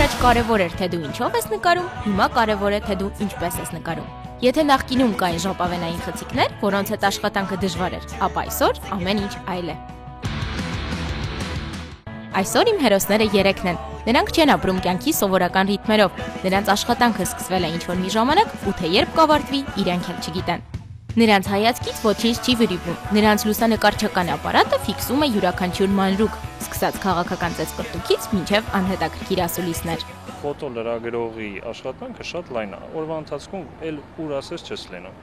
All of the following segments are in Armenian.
առաջ կարևոր էր, թե դու ինչով ես նկարում, հիմա կարևոր է, թե դու ինչպես ես նկարում։ Եթե նախկինում կային ժապավենային խցիկներ, որոնց հետ աշխատանքը դժվար էր, ապա այսօր ամեն ինչ այլ է։ Այսօր իմ հերոսները 3-ն են։ Նրանք չեն ապրում կյանքի սովորական ռիթմերով։ Նրանց աշխատանքը սկսվել է ինչ-որ մի ժամանակ, ու թե երբ կավարտվի, իրենք էլ չգիտեն։ Նրանց հայացքից ոչինչ չի վրիպում։ Նրանց լուսանկարչական ապարատը ֆիքսում է յուրաքանչյուր մանրուք, սկսած քաղաքական ծեծկռտուքից մինչև անհետաքրքիր ասուլիսներ։ Ֆոտոլրագրողի աշխատանքը շատ լայն է։ Օրվա ընթացքում էլ ուր ասես չես լինում։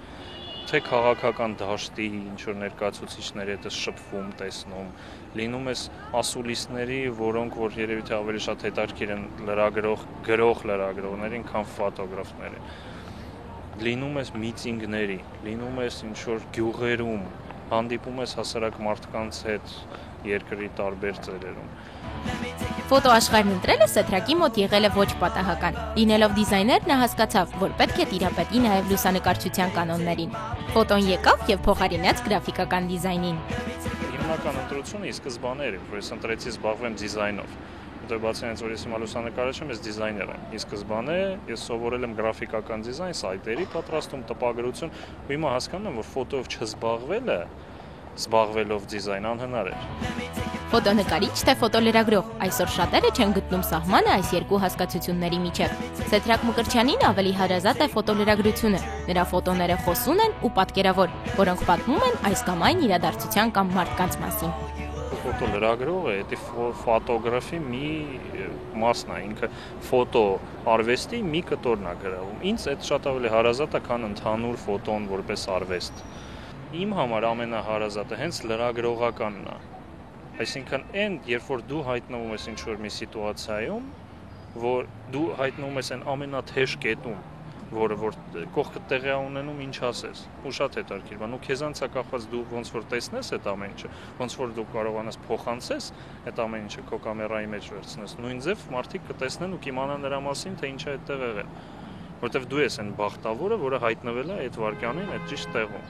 Թե քաղաքական դաշտի ինչ-որ ներկայացուցիչների հետ ես շփվում, տեսնում, լինում ես ասուլիսների, որոնք որ երևի թե ավելի շատ հետաքրքիր են գրող լրագրողներին, քան ֆոտոգրաֆներին։ Լինում ես միտինգների, լինում ես ինչ-որ գյուղերում, հանդիպում ես հասարակ մարդկանց հետ երկրի տարբեր ծերերում։ Ֆոտոաշխարհն ընտրելը Սեթրակի մոտ եղել է ոչ պատահական։ Լինելով դիզայներ, նա հասկացավ, որ պետք է տիրապետի նաև լուսանկարչության կանոններին։ Ֆոտոն եկավ եւ փոխարինեց գրաֆիկական դիզայնին։ Հիմնական ընտրությունը ի սկզբանե էր, որ ես ընտրեցի զբաղվեմ դիզայնով։ Որտեղ բացի այնից, որ ես հիմա լուսանկարիչ եմ, ես դիզայներ եմ։ Ի սկզբանե ես սովորել եմ գրաֆիկական դիզայն, սայթերի պատրաստում, տպագրություն, ու հիմա հասկանում եմ, որ ֆոտոյով չզբաղվելը զբաղվելով դիզայն անհնար էր։ Ֆոտոնկարիչ թե ֆոտոլրագրող, այսօր շատերը չեն գտնում սահմանը այս երկու հասկացությունների միջև։ Սեթրակ Մկրտչյանին ավելի հարազատ է ֆոտոլրագրությունը։ Նրա ֆոտոները խոսուն են ու պատկերավոր, որոնք պատմում են այս կամ այն իրադարձության կամ մարդկանց մասին։ Ֆոտոլրագրողը դա ֆոտոգրաֆի մի մասն է, ինքը ֆոտո արվեստի մի կտորն է գրավում։ Ինձ այդ շատ ավելի հարազատ է, քան ընդհանուր ֆոտոն որպես արվեստ։ Իմ համար ամենահարազատը հենց լրագրողականն է։ Այսինքն այն, երբ որ դու հայտնվում ես ինչ-որ մի սիտուացիայում, որ դու հայտնվում ես այն ամենաթեժ կետում, որը որ կողքդ տեղի ունենում ինչ ասես, ու շատ հետաքրքիր բան, ու քեզանց է կախված դու ոնց որ տեսնես այդ ամեն ինչը, ոնց որ դու կարողանաս փոխանցես այդ ամեն ինչը քո կամերայի մեջ վերցնես, նույն ձև մարդիկ կտեսնեն ու կիմանան նրա մասին, թե ինչ է այդտեղ եղել, որովհետև դու ես այն բախտավորը, որը հայտնվել է այդ վարքյանին այդ ճիշտ տեղում։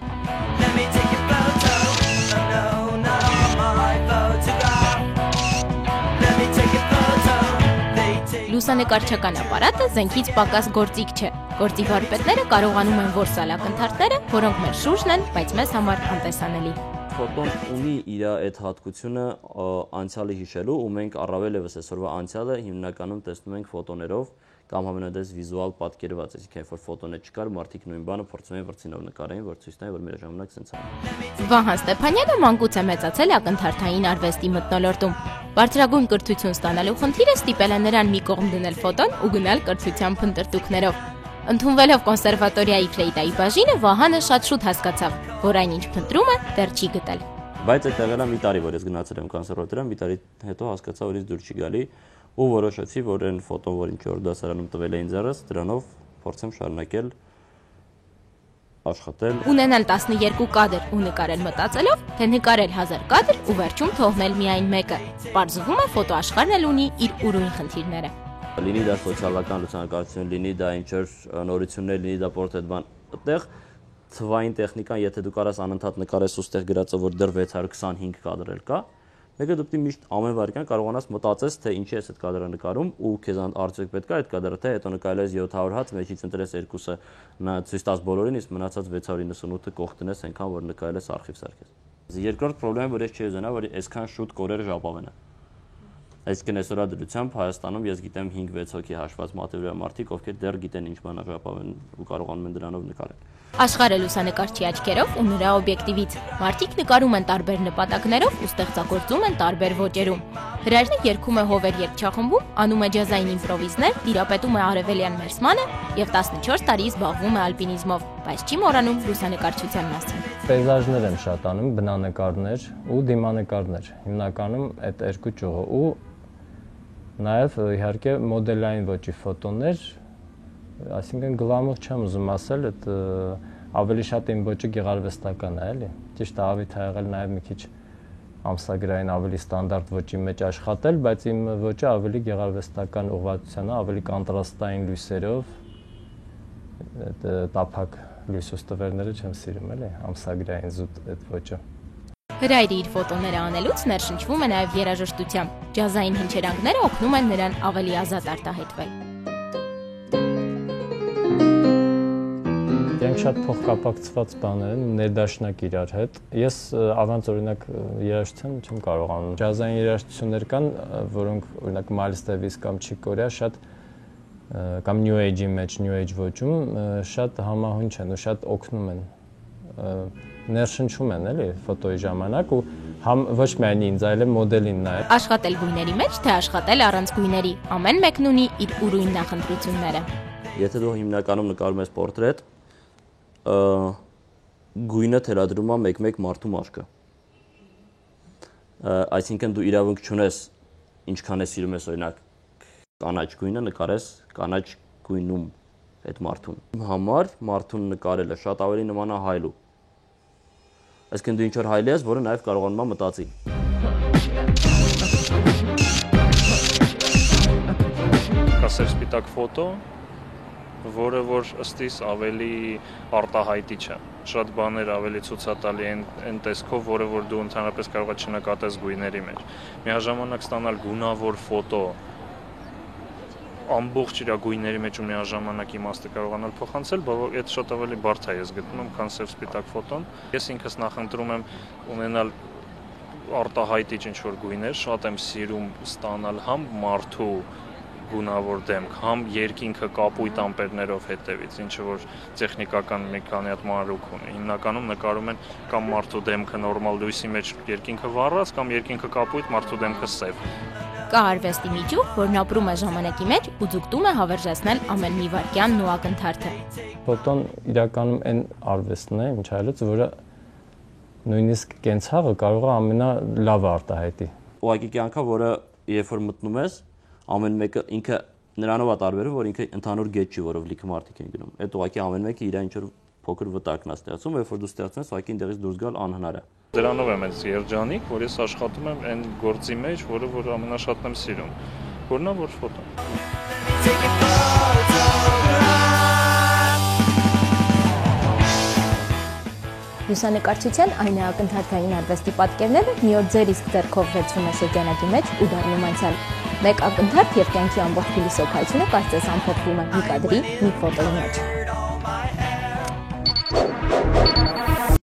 Լուսանկարչական ապարատը զենքից պակաս գործիք չէ։ Գործի վարպետները կարողանում են որսալ ակնթարթները, որոնք մեր շուրջն են, բայց մեզ համար անտեսանելի։ Ֆոտոն ունի իր այդ հատկությունը անցյալը հիշելու, ու մենք առավել եւս այսօրվա անցյալը հիմնականում տեսնում ենք ֆոտոներով կամ համենայնդեպս վիզուալ պատկերված, այսինքն որ ֆոտոներ չկար, մարդիկ նույն բանը փորձում են վրձինով նկարեն, որ ցույց տան, որ մեր ժամանակ սենց է։ Վահան Ստեփանյանը մանկուց է մեծացել ակնթարթային արվեստի մթնոլորտում։ Բարձրագույն կրթություն ստանալու խնդիրը ստիպել է նրան մի կողմ դնել ֆոտոն ու գնալ կրթության փնտրտուքներով։ Ընդունվելով կոնսերվատորիայի ֆլեյտայի բաժինը, Վահանը շատ շուտ հասկացավ, որ այնինչ փնտրում է, դեռ չի գտել։ Բայց այդ եղել է մի տարի, որ ես գնացել եմ կոնսերվատորիա, մի տարի հետո հասկացա, որ ինձ դուր չի գալի, ու որոշեցի, որ այն ֆոտոն, որ ինչ որ դասարանում տվել էին ձեռս, դրանով փորձեմ շարունակել աշխատել։ Ունենալ 12 կադր ու նկարել մտածելով, թե նկարել 1000 կադր ու վերջում թողնել միայն մեկը։ Պարզվում է ֆոտոաշխարհն էլ ունի իր ուրույն խնդիրները։ Լինի դա սոցիալական լուսանկարություն, լինի դա ինչ-որ նորություններ, լինի դա պորտրետ բան, այդտեղ թվային տեխնիկան, եթե դու կարաս անընդհատ նկարես ու ստեղ գրածը, որ դեռ 625 կադր էլ կա, մեկը դու պետք է միշտ ամեն վայրկյան կարողանաս մտածես, թե ինչի ես այդ կադրը նկարում, ու քեզ արդյոք պետք է այդ կադրը, թե հետո նկարել ես 700 հատ, մեջից ընտրես 2-ը նա ցույց տաս բոլորին, իսկ մնացած 698-ը կողտնես այնքան, որ նկարել ես արխիվ սարքես։ Երկրորդ խնդրեմը, որ ես չի ուզենա, որ այսքան շուտ կորեր ժապավենը։ Այսինքն այսօրվա դրությամբ Հայաստանում ես գիտեմ 5-6 հոգի հաշված մատեվրիալ մարդիկ, ովքեր դեռ գիտեն ինչ բան է ժապավեն ու կարողանում են դրանով նկարել։ Աշխարհը լուսանկարչի աչքերով ու նրա օբյեկտիվից։ Մարդիկ նկարում են տարբեր նպատակներով ու ստեղծագործում են տարբեր ոճերում։ Հրաժարը երգում է հովեր երգչախմբում, անում է ջազային իմպրովիզներ, տիրապետում է արևելյան մերսմանը եւ 14 տարի զբաղվում է ալպինիզմով, բայց չի մոռանում լուսանկարչության մասին։ Պեյզաժներ եմ շատ անում, բնանկարներ ու դիմանկարներ։ Հիմնականում այդ երկու ճյուղը ու նաև իհարկե մոդելային ոճի ֆոտոներ, այսինքն գլամուր չեմ ուզում ասել, այդ ավելի շատ իմ ոճը գեղարվեստական է, էլի։ Ճիշտ է, ավիթ է եղել նաև մի քիչ ամսագրային ավելի ստանդարտ ոճի մեջ աշխատել, բայց իմ ոճը ավելի գեղարվեստական ուղղվածության է, ավելի կոնտրաստային լույսերով, այդ տափակ լույսոստվերները չեմ սիրում, էլի, ամսագրային զուտ այդ ոճը։ Հրայրը իր ֆոտոները անելուց ներշնչվում է նաև երաժշտությամբ։ Ջազային հնչերանգները օգնում են նրան ավելի ազատ արտահայտվել։ Դրանք շատ փոխկապակցված բաներ են, ներդաշնակ իրար հետ։ Ես առանց օրինակ երաժշտության չեմ կարողանում։ Ջազային երաժշտություններ կան, որոնք օրինակ Miles Davis կամ Chick Corea շատ կամ New Age-ի մեջ, New Age ոճում շատ համահունչ են ու շատ օգնում են։ Ներշնչում են էլի ֆոտոյի ժամանակ ու ոչ միայն ինձ, այլև մոդելին նաև։ Աշխատել գույների մեջ, թե աշխատել առանց գույների, ամեն մեկն ունի իր ուրույն նախընտրությունները։ Եթե դու հիմնականում նկարում ես պորտրետ, գույնը թելադրում է մեկ-մեկ մարդու մաշկը։ Այսինքն դու իրավունք չունես, ինչքան է սիրում ես օրինակ կանաչ գույնը նկարես կանաչ գույնում այդ մարդուն։ Իմ համար մարդուն նկարելը շատ ավելի նման է հայլու։ Այսինքն դու ինչ որ հայլի ես, որը նաև կարողանում է մտածի։ Կասեր սպիտակ ֆոտո, որը որ ըստիս ավելի արտահայտիչ է։ Շատ բաներ ավելի ցուցատալի են տեսքով, որը որ դու ընդհանրապես կարող ես չնկատես գույների մեջ։ Միաժամանակ ստանալ գունավոր ֆոտո ամբողջ իր գույների մեջ ու միաժամանակ իմաստը կարողանալ փոխանցել, բայց այդ շատ ավելի բարդ է ես գտնում, քան սև սպիտակ ֆոտոն։ Ես ինքս նախընտրում եմ ունենալ արտահայտիչ ինչ-որ գույներ, շատ եմ սիրում ստանալ համ մարդու գունավոր դեմք, համ երկինքը կապույտ ամպերներով հետևից, ինչը որ տեխնիկական մի քանի հատ մանրուք ունի։ Հիմնականում նկարում են կամ մարդու դեմքը նորմալ լույսի մեջ երկինքը վառած, կամ երկինքը կապույտ, մարդու դեմքը սև։ Կա արվեստի միջուկ, որն ապրում է ժամանակի մեջ ու ձգտում է հավերժացնել ամեն մի վայրկյանն ու ակնթարթը։ Ֆոտոն իրականում այն արվեստն է, ինչ այլոց, որը նույնիսկ կենցաղը կարող է ամենալավը արտահայտի։ Ուղղակի կյանքը, որը երբ որ մտնում ես, ամեն մեկը ինքը նրանով է տարբերվում, որ ինքը ընդհանուր գետ չի, որով լիքը մարդիկ են գնում։ Այդ ուղղակի ամեն մեկը իր ինչ որ փոքր վտակն է ստեղծում, երբ որ դու ստեղծես, ուղղակի այնտեղից դուրս գալ անհնար է։ Դրանով եմ այս երջանիկ, որ ես աշխատում եմ այն գործի մեջ, որը ամենաշատն եմ սիրում։ Որն է որ ֆոտոն։ Լուսանկարչության այն ակնթարթային արվեստի պատկերները մի օր ձեր իսկ ձեռքով վերցվում է շրջանակի մեջ ու դառնում անցյալ։ Մեկ ակնթարթ եւ կյանքի ամբողջ փիլիսոփայությունը կարծես ամփոփվում է մի կադրի, մի ֆոտոյի մեջ։